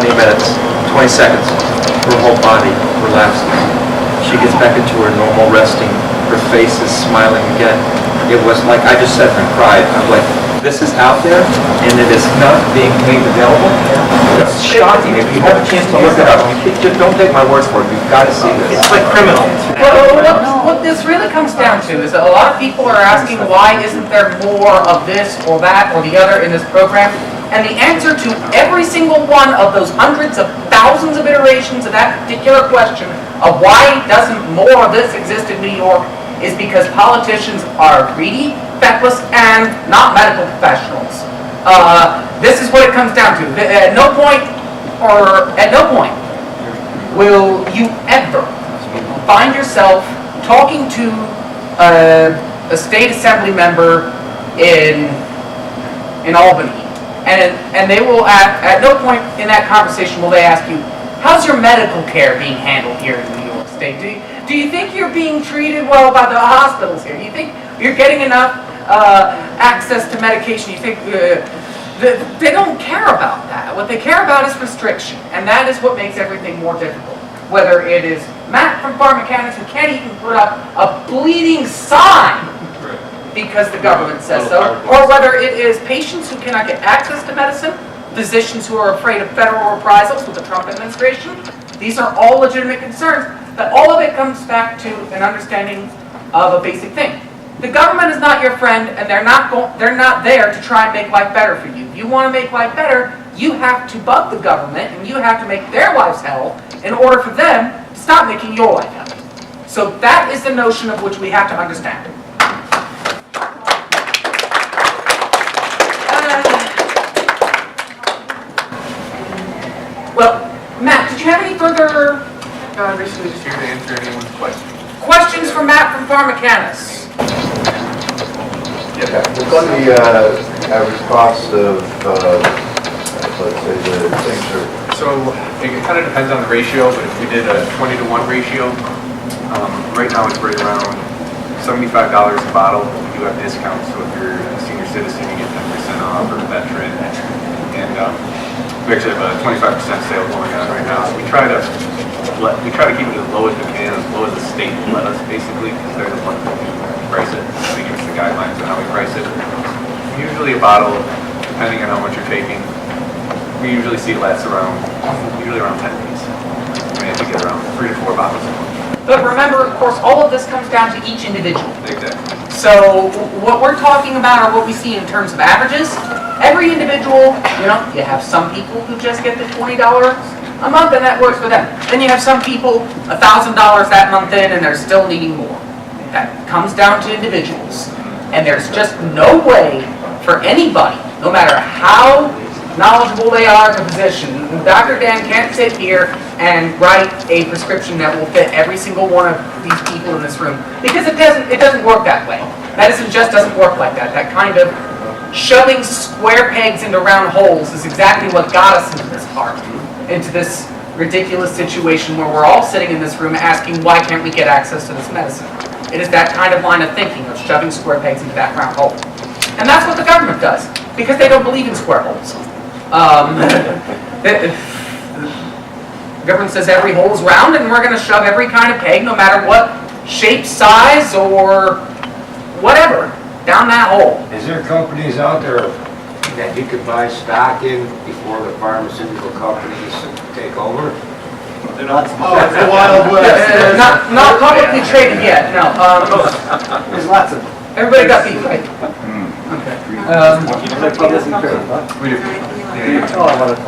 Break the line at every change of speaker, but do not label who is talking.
20 minutes, 20 seconds, her whole body relaxes. She gets back into her normal resting, her face is smiling again. It was like, I just sat there and cried. I'm like, this is out there, and it is not being made available. It's shocking. If you have a chance to look it up, just don't take my words for it. You've got to see this. It's like criminal.
Well, what this really comes down to is that a lot of people are asking why isn't there more of this or that or the other in this program? And the answer to every single one of those hundreds of thousands of iterations of that particular question of why doesn't more of this exist in New York is because politicians are greedy, feckless, and not medical professionals. This is what it comes down to. At no point will you ever find yourself talking to a state assembly member in Albany, and they will at no point in that conversation will they ask you, how's your medical care being handled here in New York State? Do you think you're being treated well by the hospitals here? Do you think you're getting enough access to medication? You think they don't care about that. What they care about is restriction, and that is what makes everything more difficult. Whether it is Matt from Pharmacannabis who can't even put up a bleeding sign because the government says so, or whether it is patients who cannot get access to medicine, physicians who are afraid of federal reprisals with the Trump administration. These are all legitimate concerns, but all of it comes back to an understanding of a basic thing. The government is not your friend, and they're not there to try and make life better for you. If you want to make life better, you have to bug the government, and you have to make their lives hell in order for them to stop making your life hell. So that is the notion of which we have to understand. Well, Matt, did you have any further
Basically just here to answer anyone's questions.
questions for Matt from Pharmacannabis?
Yeah, what's the average cost of, let's say, the tincture?
So it kind of depends on the ratio, but if we did a 20-to-1 ratio, right now it's right around $75 a bottle. We do have discounts, so if you're a senior citizen, you get 10% off, or a veteran. And we actually have a 25% sale going on right now. So we try to keep it as low as we can, as low as the state will let us, basically, because they're the ones that price it. They give us the guidelines on how we price it. Usually a bottle, depending on how much you're taking, we usually see it lasts around 10 days. We have to get around 3 to 4 bottles a month.
But remember, of course, all of this comes down to each individual.
Exactly.
So what we're talking about are what we see in terms of averages. Every individual, you have some people who just get the $20 a month and that works for them. Then you have some people, $1,000 that month in and they're still needing more. That comes down to individuals. And there's just no way for anybody, no matter how knowledgeable they are in the position, Dr. Dan can't sit here and write a prescription that will fit every single one of these people in this room. Because it doesn't work that way. Medicine just doesn't work like that. That kind of shoving square pegs into round holes is exactly what got us into this part, into this ridiculous situation where we're all sitting in this room asking, why can't we get access to this medicine? It is that kind of line of thinking of shoving square pegs into that round hole. And that's what the government does, because they don't believe in square holes. The government says every hole is round, and we're going to shove every kind of peg, no matter what shape, size, or whatever, down that hole.
Is there companies out there that you could buy stock in before the pharmaceutical companies take over?
That's the Wild West.
Not publicly traded yet, no.
There's lots of.
Everybody got beef, right? Okay.
We do.
Oh, I want to